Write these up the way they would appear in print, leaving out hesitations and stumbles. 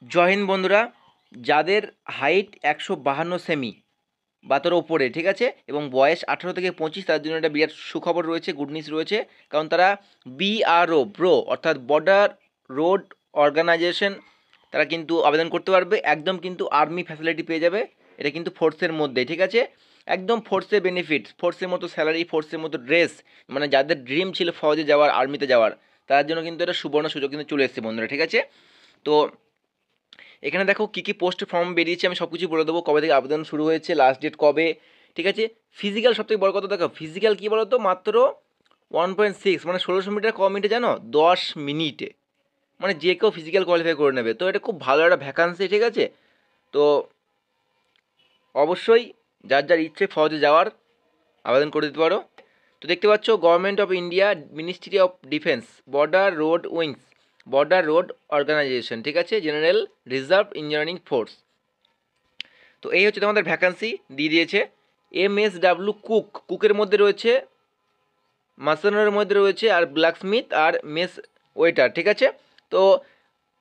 জয় হিন্দ বন্ধুরা। যাদের height 152 semi বা তার ওপরে, ঠিক আছে, এবং বয়স 18 থেকে 25, তার জন্য একটা বিরাট সুখবর রয়েছে, গুড নিউজ রয়েছে। কারণ তারা BRO অর্থাৎ বর্ডার রোড অর্গানাইজেশন, তারা কিন্তু আবেদন করতে পারবে। একদম কিন্তু আর্মি ফ্যাসিলিটি পেয়ে যাবে। এটা কিন্তু ফোর্সের মধ্যে, ঠিক আছে, একদম ফোর্সের বেনিফিট, ফোর্সের মতো স্যালারি, ফোর্সের মতো ড্রেস। মানে যাদের ড্রিম ছিল ফৌজে যাওয়ার, আর্মিতে যাওয়ার, তার জন্য কিন্তু এটা সুবর্ণ সুযোগ কিন্তু চলে এসেছে বন্ধুরা, ঠিক আছে। তো এখানে দেখো কী কী পোস্ট ফর্ম বেরিয়েছে, আমি সব কিছু বলে দেবো, কবে থেকে আবেদন শুরু হয়েছে, লাস্ট ডেট কবে, ঠিক আছে। ফিজিক্যাল সবথেকে বড় কথা, দেখো ফিজিক্যাল কী বলো তো, মাত্র 1.6 মানে 1600 মিটার ক মিনিটে জানো, 10 মিনিটে। মানে যে কেউ ফিজিক্যাল কোয়ালিফাই করে নেবে। তো এটা খুব ভালো একটা ভ্যাকান্সি, ঠিক আছে। তো অবশ্যই যার যার ইচ্ছে ফৌজে যাওয়ার আবেদন করে দিতে পারো। তো দেখতে পাচ্ছ, government of India, ministry of defence, border road organisation, ঠিক আছে, জেনারেল রিজার্ভ ইঞ্জিনিয়ারিং ফোর্স। তো এই হচ্ছে তোমাদের ভ্যাকান্সি দিয়ে দিয়েছে। কুকের মধ্যে রয়েছে, মাসনের মধ্যে রয়েছে, আর ব্ল্যাকস্মিথ আর মেস ওয়েটার, ঠিক আছে। তো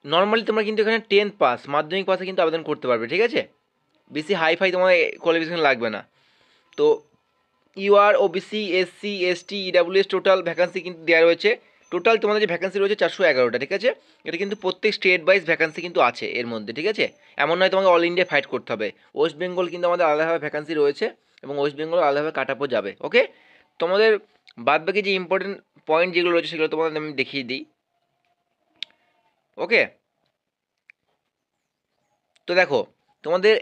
নর্মালি তোমরা কিন্তু এখানে 10 পাস, মাধ্যমিক পাসে কিন্তু আবেদন করতে পারবে, ঠিক আছে। বেশি হাইফাই তোমার কোয়ালিফিকেশন লাগবে না। তো UR, OBC, SC, ST, EWS total vacancy কিন্তু দেওয়া রয়েছে। টোটাল তোমাদের যে ভ্যাকান্সি রয়েছে 411টা, ঠিক আছে। এটা কিন্তু প্রত্যেক স্টেট ওয়াইজ ভ্যাকান্সি কিন্তু আছে এর মধ্যে, ঠিক আছে। এমন নয় তোমাকে অল ইন্ডিয়া ফাইট করতে হবে। ওয়েস্ট বেঙ্গল কিন্তু আমাদের আলাদাভাবে ভ্যাকান্সি রয়েছে, এবং ওয়েস্ট বেঙ্গল আলাদাভাবে কাট আপও যাবে, ওকে। তোমাদের বাদবাকি যে ইম্পর্টেন্ট পয়েন্ট যেগুলো রয়েছে সেগুলো তোমাদের আমি দেখিয়ে দিই, ওকে। তো দেখো, তোমাদের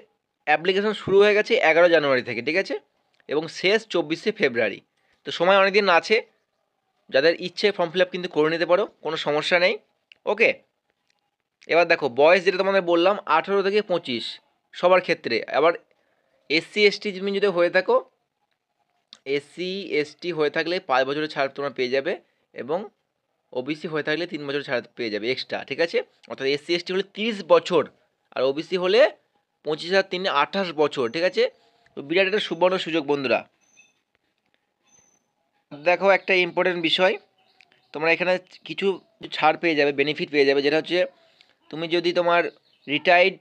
অ্যাপ্লিকেশন শুরু হয়ে গেছে 11 জানুয়ারি থেকে, ঠিক আছে, এবং শেষ 24শে ফেব্রুয়ারি। তো সময় অনেক দিন আছে, যাদের ইচ্ছে ফর্ম ফিল আপ কিন্তু করে নিতে পারো, কোনো সমস্যা নেই, ওকে। এবার দেখো বয়স যেটা তোমাদের বললাম, 18 থেকে 25 সবার ক্ষেত্রে। আবার SC ST তুমি যদি হয়ে থাকো, SC ST হয়ে থাকলে 5 বছরের ছাড় তোমরা পেয়ে যাবে, এবং OBC হয়ে থাকলে 3 বছরের ছাড় পেয়ে যাবে এক্সট্রা, ঠিক আছে। অর্থাৎ SC ST হলে 30 বছর, আর OBC হলে 25 আর 3 28 বছর, ঠিক আছে। তো বিরাট একটা সুবর্ণ সুযোগ বন্ধুরা। দেখো একটা ইম্পর্টেন্ট বিষয়, তোমরা এখানে কিছু ছাড় পেয়ে যাবে, বেনিফিট পেয়ে যাবে, যেটা হচ্ছে তুমি যদি তোমার রিটায়ার্ড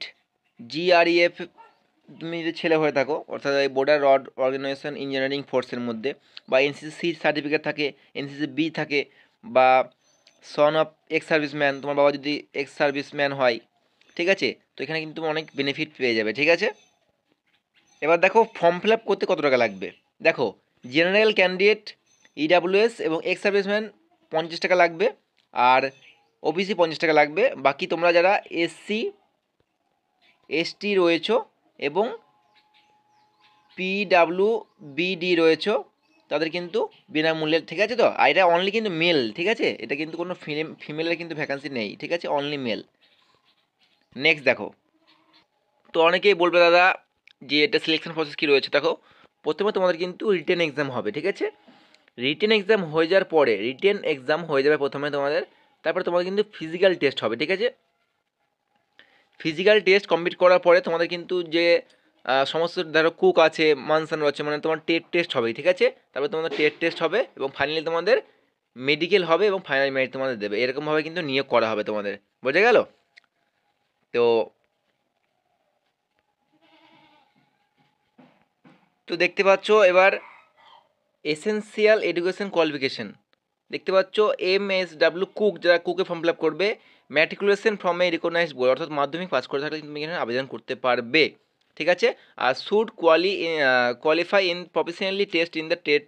GREF তুমি যদি ছেলে হয়ে থাকো, অর্থাৎ এই বর্ডার রড অর্গানাইজেশন ইঞ্জিনিয়ারিং ফোর্সের মধ্যে, বা NCC সার্টিফিকেট থাকে, NCC-B থাকে, বা সন অফ এক্স সার্ভিসম্যান, তোমার বাবা যদি এক্স সার্ভিসম্যান হয়, ঠিক আছে। তো এখানে কিন্তু তুমি অনেক বেনিফিট পেয়ে যাবে, ঠিক আছে। এবার দেখো ফর্ম ফিল আপ করতে কত টাকা লাগবে। দেখো জেনারেল ক্যান্ডিডেট, EWS এবং এক্স সার্ভিসম্যান 50 টাকা লাগবে, আর OBC 50 টাকা লাগবে। বাকি তোমরা যারা SC ST রয়েছো এবং PWBD রয়েছো, তাদের কিন্তু বিনামূল্যে, ঠিক আছে। তো আর এটা অনলি কিন্তু মেল, ঠিক আছে, এটা কিন্তু কোনো ফিমেলের কিন্তু ভ্যাকান্সি নেই, ঠিক আছে, অনলি মেল। নেক্সট দেখো, তো অনেকেই বলবে দাদা যে এটা সিলেকশন প্রসেস কী রয়েছে। দেখো প্রথমে তোমাদের কিন্তু রিটেন এক্সাম হবে, ঠিক আছে। রিটেন এক্সাম হয়ে যাবে প্রথমে তোমাদের, তারপরে তোমাদের কিন্তু ফিজিক্যাল টেস্ট হবে, ঠিক আছে। ফিজিক্যাল টেস্ট কমপ্লিট করার পরে তোমাদের কিন্তু যে সমস্ত ধরো কুক আছে, মানসান রয়েছে, মানে তোমার টেস্ট হবে, ঠিক আছে। তারপরে তোমাদের টেস্ট হবে, এবং ফাইনালি তোমাদের মেডিকেল হবে, এবং ফাইনাল মেরিট তোমাদের দেবে। এরকমভাবে কিন্তু নিয়োগ করা হবে তোমাদের, বোঝা গেল। তো তো দেখতে পাচ্ছ এবার এসেনশিয়াল এডুকেশন কোয়ালিফিকেশন, দেখতে পাচ্ছ MSW কুক, যারা কুকে ফর্ম ফিল আপ করবে, matriculation from a recognised board, অর্থাৎ মাধ্যমিক পাস করে থাকলে তুমি এখানে আবেদন করতে পারবে, ঠিক আছে। আর should qualify in professionally test in the TET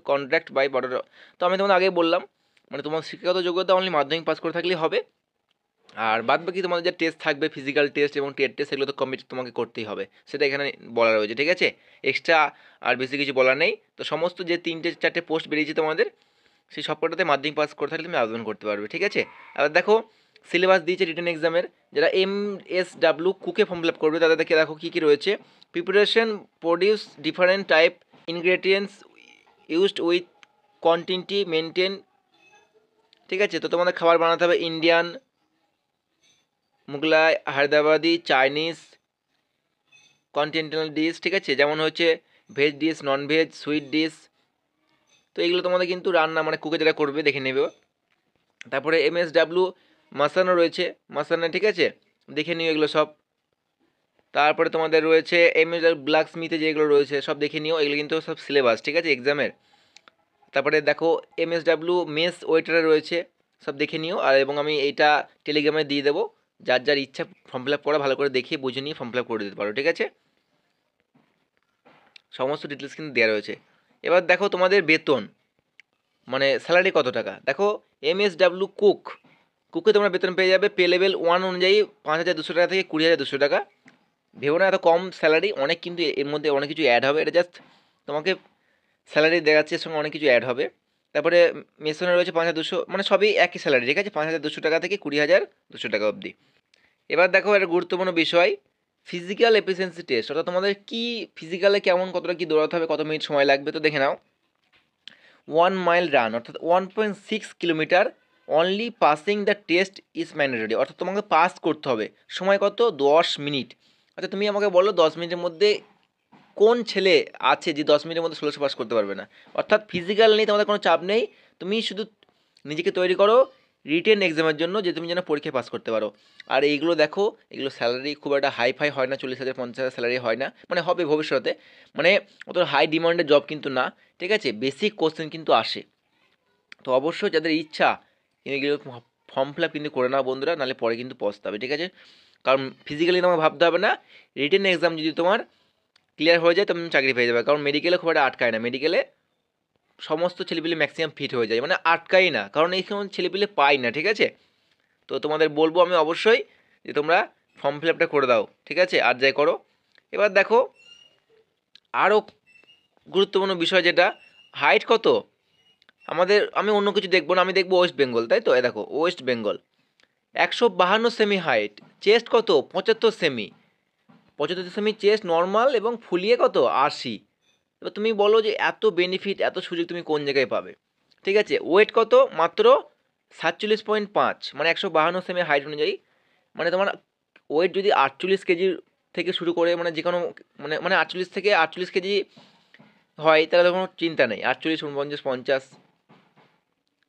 contract by border. তো আমি তোমাদের আগে বললাম, মানে তোমার শিক্ষাগত যোগ্যতা অনলি মাধ্যমিক পাস করে থাকলেই হবে। আর বাদ বাকি তোমাদের যে টেস্ট থাকবে, ফিজিক্যাল টেস্ট এবং টেট টেস্ট, সেগুলো তো কমপ্লিট তোমাকে করতেই হবে, সেটা এখানে বলা রয়েছে, ঠিক আছে। এক্সট্রা আর বেশি কিছু বলার নেই। তো সমস্ত যে 3-4টে পোস্ট বেরিয়েছে তোমাদের, সেই সবকটাতে মাধ্যমিক পাস করে থাকলে তুমি আবেদন করতে পারবে, ঠিক আছে। আর দেখো সিলেবাস দিয়েছে রিটেন এক্সামের, যারা MSW কুকে ফর্ম ফিল আপ করবে তাদের দেখে দেখো কী কী রয়েছে। Preparation, produce different type ingredients used with quantity maintain, ঠিক আছে। তো তোমাদের খাবার বানাতে হবে Indian, Mughlai, Hyderabadi, Chinese, continental dish, ঠিক আছে, যেমন হচ্ছে veg dish, non veg, sweet dish. তো এগুলো তোমাদের কিন্তু রান্না, মানে কুকে যেটা করবে দেখে নেবে। তারপরে MSW মাসানো রয়েছে, মাসানা, ঠিক আছে, দেখে নিও এগুলো সব। তারপরে তোমাদের রয়েছে এমএস ব্ল্যাক স্মিথে যেগুলো রয়েছে সব দেখে নিও, এগুলো কিন্তু সব সিলেবাস, ঠিক আছে, এক্সামের। তারপরে দেখো এমএসডাব্লিউ মেস ওয়েটারে রয়েছে, সব দেখে নিও। আর এবং আমি এইটা টেলিগ্রামে দিয়ে দেবো, যার যার ইচ্ছা ফর্ম ফিল আপ করা ভালো করে দেখিয়ে বুঝে নিয়ে ফর্ম ফিল আপ করে দিতে পারো, ঠিক আছে। সমস্ত ডিটেলস কিন্তু দেওয়া রয়েছে। এবার দেখো তোমাদের বেতন, মানে স্যালারি কত টাকা। দেখো এমএসডাব্লিউ কুকে তোমরা বেতন পেয়ে যাবে পে লেভেল 1 অনুযায়ী 5,200 টাকা থেকে 20,200 টাকা। ভেবো না এত কম স্যালারি, অনেক কিন্তু এর মধ্যে অনেক কিছু অ্যাড হবে, এটা জাস্ট তোমাকে স্যালারি দেখাচ্ছে, এর সঙ্গে অনেক কিছু অ্যাড হবে। তারপরে মেশনে রয়েছে 5,200, মানে সবই একই স্যালারি, ঠিক আছে, 5,200 টাকা থেকে 20,200 টাকা অবধি। এবার দেখো একটা গুরুত্বপূর্ণ বিষয়, ফিজিক্যাল এফিসিয়েন্সি টেস্ট, অর্থাৎ তোমাদের কি ফিজিক্যালে কেমন, কতটা কি দৌড়াতে হবে, কত মিনিট সময় লাগবে, তো দেখে নাও। 1 মাইল রান অর্থাৎ 1.6 kilometre, only passing the test is mandatory, অর্থাৎ তোমাকে পাস করতে হবে। সময় কত? 10 মিনিট। আচ্ছা তুমি আমাকে বলো 10 মিনিটের মধ্যে কোন ছেলে আছে যে 10 মিনিটের মধ্যে 1600 পাস করতে পারবে না? অর্থাৎ ফিজিক্যাল নিয়ে তোমাদের কোনো চাপ নেই, তুমি শুধু নিজেকে তৈরি করো রিটেন এক্সামের জন্য, যে তুমি যেন পরীক্ষায় পাস করতে পারো। আর এইগুলো দেখো, এগুলো স্যালারি খুব একটা হাই ফাই হয় না, 40,000 50,000 স্যালারি হয় না, মানে হবে ভবিষ্যতে, মানে অত হাই ডিমান্ডের জব কিন্তু না, ঠিক আছে, বেসিক কোশ্চেন কিন্তু আসে। তো অবশ্যই যাদের ইচ্ছা এগুলো ফর্ম ফিল আপ কিন্তু করে নাও বন্ধুরা, নাহলে পরে কিন্তু পস্তাবে, ঠিক আছে। কারণ ফিজিক্যালি তোমাকে ভাবতে হবে না, রিটেন এক্সাম যদি তোমার ক্লিয়ার হয়ে যায় তুমি চাকরি পেয়ে যাবে, কারণ মেডিকেলে খুব একটা আটকায় না, মেডিকেলে সমস্ত ছেলেপিলে ম্যাক্সিমাম ফিট হয়ে যায়, মানে আটকাই না, কারণ এই সময় ছেলেপিলে পাই না, ঠিক আছে। তো তোমাদের বলবো আমি অবশ্যই যে তোমরা ফর্ম ফিল আপটা করে দাও, ঠিক আছে, আর যাই করো। এবার দেখো আরও গুরুত্বপূর্ণ বিষয় যেটা, হাইট কত আমাদের, আমি অন্য কিছু দেখবো না, আমি দেখবো ওয়েস্ট বেঙ্গল, তাই তো, এ দেখো West Bengal 152 semi height, chest কত 75 সেমি, 75 সেমি চেস্ট নর্মাল, এবং ফুলিয়ে কত 80। এবার তুমি বলো যে এত বেনিফিট এত সুযোগ তুমি কোন জায়গায় পাবে, ঠিক আছে। ওয়েট কত? মাত্র 47.5, মানে 152 সেমি হাইট অনুযায়ী, মানে তোমার ওয়েট যদি 48 কেজির থেকে শুরু করে, মানে যে কোনো মানে মানে 48 থেকে 48 কেজি হয়, তাহলে তো কোনো চিন্তা নেই, 48 49 50,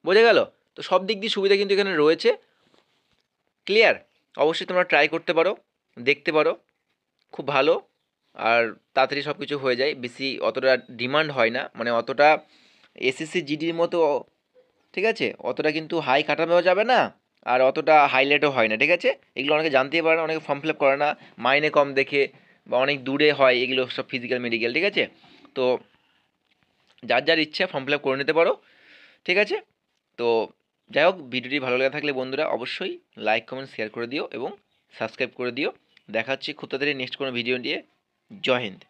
বোঝা গেল। তো সব দিক দিয়ে সুবিধা কিন্তু এখানে রয়েছে, ক্লিয়ার। অবশ্যই তোমরা ট্রাই করতে পারো, দেখতে পারো, খুব ভালো। আর তাড়াতাড়ি সব কিছু হয়ে যায়, বেশি অতটা ডিমান্ড হয় না, মানে অতটা এসএসসি জিডির মতো, ঠিক আছে, অতটা কিন্তু হাই কাটানো যাবে না, আর অতটা হাইলাইটও হয় না, ঠিক আছে। এগুলো অনেকে জানতেই পারে না, অনেকে ফর্ম ফিল আপ করে না, মাইনে কম দেখে, বা অনেক দূরে হয় এগুলো সব ফিজিক্যাল মেডিকেল, ঠিক আছে। তো যার যার ইচ্ছা ফর্ম ফিল আপ করে নিতে পারো, ঠিক আছে। তো যাই হোক, ভিডিওটি ভালো লেগে থাকলে বন্ধুরা অবশ্যই লাইক কমেন্ট শেয়ার করে দিও এবং সাবস্ক্রাইব করে দিও। দেখা হচ্ছে খুব তাড়াতাড়ি নেক্সট কোনো ভিডিও নিয়ে। জয় হিন্দ।